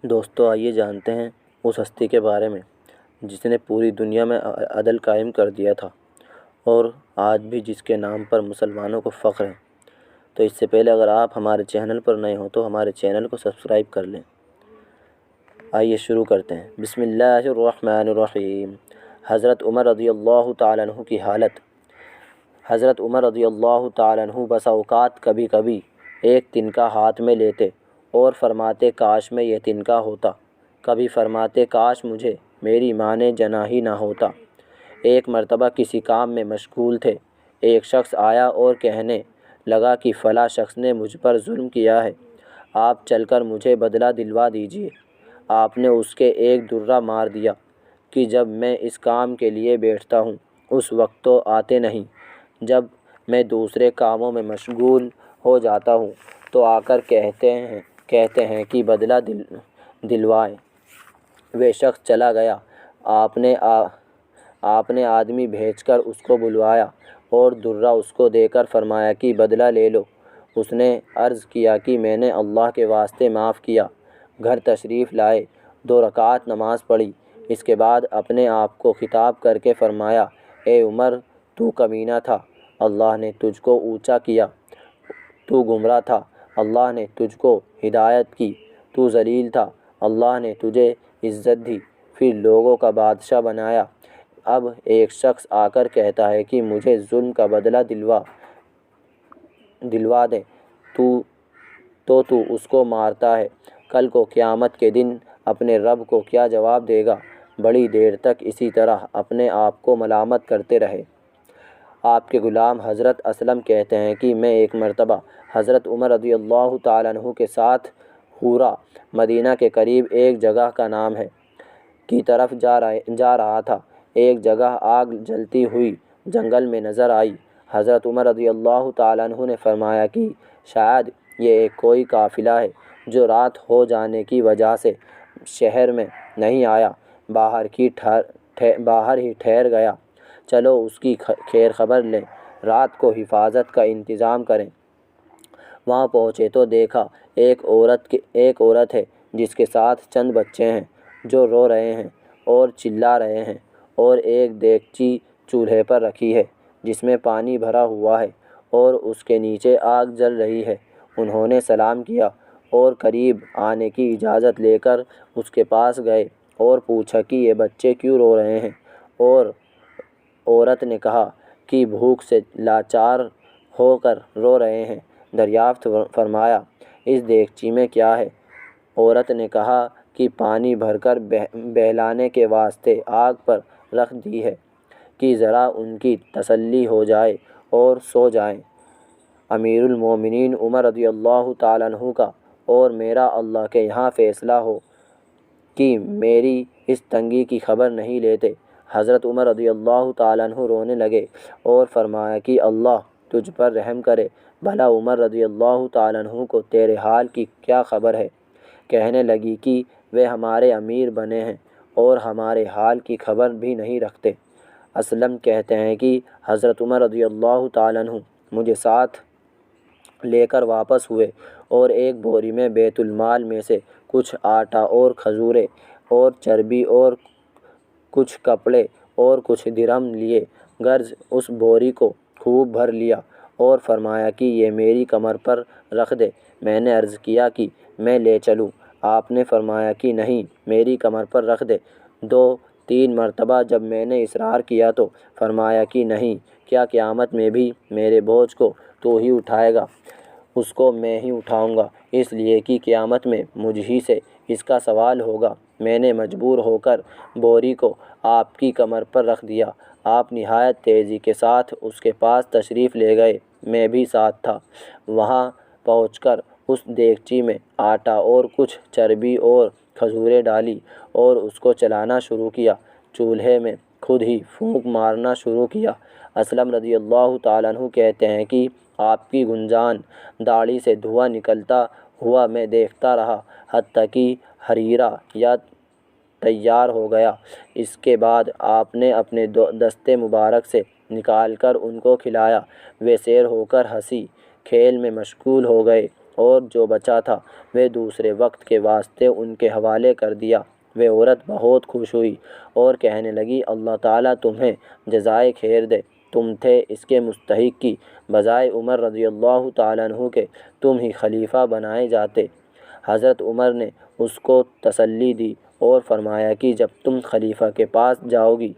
دوستو آئیے جانتے ہیں اس ہستی کے بارے میں جس نے پوری دنیا میں عدل قائم کر دیا تھا اور آج بھی جس کے نام پر مسلمانوں کو فخر ہے۔ تو اس سے پہلے اگر آپ ہمارے چینل پر نئے ہوں تو ہمارے چینل کو سبسکرائب کر لیں۔ آئیے شروع کرتے ہیں۔ بسم اللہ الرحمن الرحیم۔ حضرت عمر رضی اللہ تعالیٰ عنہ کی حالت۔ حضرت عمر رضی اللہ تعالیٰ عنہ بسا اوقات کبھی کبھی ایک تنکا ہاتھ میں لیتے اور فرماتے کاش میں یہ تنکا ہوتا، کبھی فرماتے کاش مجھے میری ماں نے جنا ہی نہ ہوتا۔ ایک مرتبہ کسی کام میں مشغول تھے، ایک شخص آیا اور کہنے لگا کہ فلاں شخص نے مجھ پر ظلم کیا ہے، آپ چل کر مجھے بدلہ دلوا دیجیے۔ آپ نے اس کے ایک درہ مار دیا کہ جب میں اس کام کے لیے بیٹھتا ہوں اس وقت تو آتے نہیں، جب میں دوسرے کاموں میں مشغول ہو جاتا ہوں تو آ کر کہتے ہیں کہ بدلہ دلوائیں۔ وہ شخص چلا گیا۔ آپ نے آدمی بھیج کر اس کو بلوایا اور درہ اس کو دے کر فرمایا کہ بدلہ لے لو۔ اس نے عرض کیا کہ میں نے اللہ کے واسطے معاف کیا۔ گھر تشریف لائے، 2 رکعت نماز پڑھی، اس کے بعد اپنے آپ کو خطاب کر کے فرمایا، اے عمر تو کمینہ تھا، اللہ نے تجھ کو اونچا کیا، تو گمراہ تھا، اللہ نے تجھ کو ہدایت کی، تو ذلیل تھا، اللہ نے تجھے عزت دی، پھر لوگوں کا بادشاہ بنایا۔ اب ایک شخص آ کر کہتا ہے کہ مجھے ظلم کا بدلہ دلوا دے تو اس کو مارتا ہے، کل کو قیامت کے دن اپنے رب کو کیا جواب دے گا؟ بڑی دیر تک اسی طرح اپنے آپ کو ملامت کرتے رہے۔ آپ کے غلام حضرت اسلم کہتے ہیں کہ میں ایک مرتبہ حضرت عمر رضی اللہ تعالیٰ عنہ کے ساتھ حورا، مدینہ کے قریب ایک جگہ کا نام ہے، کی طرف جا رہا تھا۔ ایک جگہ آگ جلتی ہوئی جنگل میں نظر آئی۔ حضرت عمر رضی اللہ تعالیٰ عنہ نے فرمایا کہ شاید یہ ایک کوئی قافلہ ہے جو رات ہو جانے کی وجہ سے شہر میں نہیں آیا، باہر ہی ٹھہر گیا، چلو اس کی خیر خبر لیں، رات کو حفاظت کا انتظام کریں۔ وہاں پہنچے تو دیکھا ایک عورت ہے جس کے ساتھ چند بچے ہیں جو رو رہے ہیں اور چلا رہے ہیں، اور ایک دیگچی چولہے پر رکھی ہے جس میں پانی بھرا ہوا ہے اور اس کے نیچے آگ جل رہی ہے۔ انہوں نے سلام کیا اور قریب آنے کی اجازت لے کر اس کے پاس گئے اور پوچھا کہ یہ بچے کیوں رو رہے ہیں، اور عورت نے کہا کہ بھوک سے لاچار ہو کر رو رہے ہیں۔ دریافت فرمایا اس دیگچی میں کیا ہے؟ عورت نے کہا کہ پانی بھر کر بہلانے کے واسطے آگ پر رکھ دی ہے کہ ذرا ان کی تسلی ہو جائے اور سو جائیں۔ امیر المومنین عمر رضی اللہ تعالیٰ عنہ کا اور میرا اللہ کے یہاں فیصلہ ہو کہ میری اس تنگی کی خبر نہیں لیتے۔ حضرت عمر رضی اللہ تعالیٰ عنہ رونے لگے اور فرمایا کہ اللہ تجھ پر رحم کرے۔ بھلا عمر رضی اللہ تعالیٰ عنہ کو تیرے حال کی کیا خبر ہے؟ کہنے لگی کہ وہ ہمارے امیر بنے ہیں اور ہمارے حال کی خبر بھی نہیں رکھتے۔ اسلم کہتے ہیں کہ حضرت عمر رضی اللہ تعالیٰ عنہ مجھے ساتھ لے کر واپس ہوئے اور ایک بوری میں بیت المال میں سے کچھ آٹا اور کھجوریں اور چربی اور کچھ کپڑے اور کچھ درہم لیے، غرض اس بوری کو خوب بھر لیا اور فرمایا کہ یہ میری کمر پر رکھ دے۔ میں نے عرض کیا کہ میں لے چلوں؟ آپ نے فرمایا کہ نہیں، میری کمر پر رکھ دے۔ 2-3 مرتبہ جب میں نے اصرار کیا تو فرمایا کہ نہیں، کیا قیامت میں بھی میرے بوجھ کو تو ہی اٹھائے گا؟ اس کو میں ہی اٹھاؤں گا، اس لیے کہ قیامت میں مجھ ہی سے اس کا سوال ہوگا۔ میں نے مجبور ہو کر بوری کو آپ کی کمر پر رکھ دیا۔ آپ نہایت تیزی کے ساتھ اس کے پاس تشریف لے گئے، میں بھی ساتھ تھا۔ وہاں پہنچ کر اس دیگچی میں آٹا اور کچھ چربی اور کھجوریں ڈالی اور اس کو چلانا شروع کیا۔ چولہے میں خود ہی پھونک مارنا شروع کیا۔ اسلم رضی اللہ تعالیٰ عنہ کہتے ہیں کہ آپ کی گنجان داڑھی سے دھواں نکلتا ہوا میں دیکھتا رہا حتیٰ کہ حریرہ یا تیار ہو گیا۔ اس کے بعد آپ نے اپنے دستے مبارک سے نکال کر ان کو کھلایا۔ وہ سیر ہو کر ہنسی کھیل میں مشغول ہو گئے۔ اور جو بچا تھا وہ دوسرے وقت کے واسطے ان کے حوالے کر دیا۔ وہ عورت بہت خوش ہوئی اور کہنے لگی اللہ تعالیٰ تمہیں جزائے خیر دے، تم تھے اس کے مستحق کی بجائے عمر رضی اللہ تعالیٰ عنہ کے تم ہی خلیفہ بنائے جاتے۔ حضرت عمر نے اس کو تسلی دی اور فرمایا کہ جب تم خلیفہ کے پاس جاؤ گی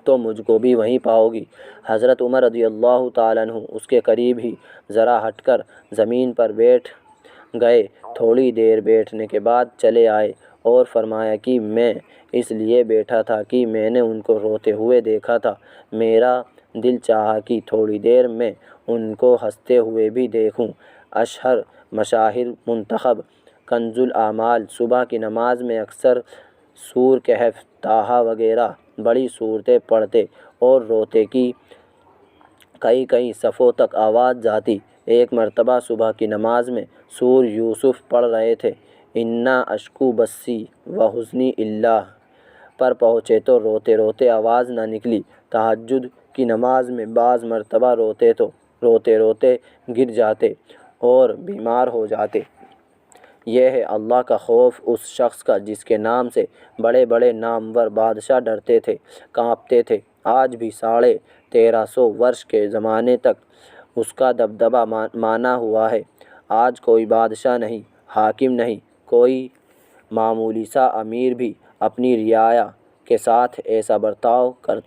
تو مجھ کو بھی وہیں پاؤ گی۔ حضرت عمر رضی اللہ تعالیٰ عنہ اس کے قریب ہی ذرا ہٹ کر زمین پر بیٹھ گئے۔ تھوڑی دیر بیٹھنے کے بعد چلے آئے اور فرمایا کہ میں اس لیے بیٹھا تھا کہ میں نے ان کو روتے ہوئے دیکھا تھا، میرا دل چاہا کہ تھوڑی دیر میں ان کو ہنستے ہوئے بھی دیکھوں۔ اشہر مشاہیر منتخب کنز الاعمال۔ صبح کی نماز میں اکثر سورہ کہف، طٰہٰ وغیرہ بڑی صورتیں پڑھتے اور روتے کہ کئی صفوں تک آواز جاتی۔ ایک مرتبہ صبح کی نماز میں سورہ یوسف پڑھ رہے تھے، اِنَّا اشکو بثی و حزنی اللہ پر پہنچے تو روتے روتے آواز نہ نکلی۔ تہجد کی نماز میں بعض مرتبہ روتے روتے گر جاتے اور بیمار ہو جاتے۔ یہ ہے اللہ کا خوف اس شخص کا جس کے نام سے بڑے بڑے نامور بادشاہ ڈرتے تھے، کانپتے تھے۔ آج بھی 1350 برس کے زمانے تک اس کا دبدبہ مانا ہوا ہے۔ آج کوئی بادشاہ نہیں، حاکم نہیں، کوئی معمولی سا امیر بھی اپنی رعایا کے ساتھ ایسا برتاؤ کرتا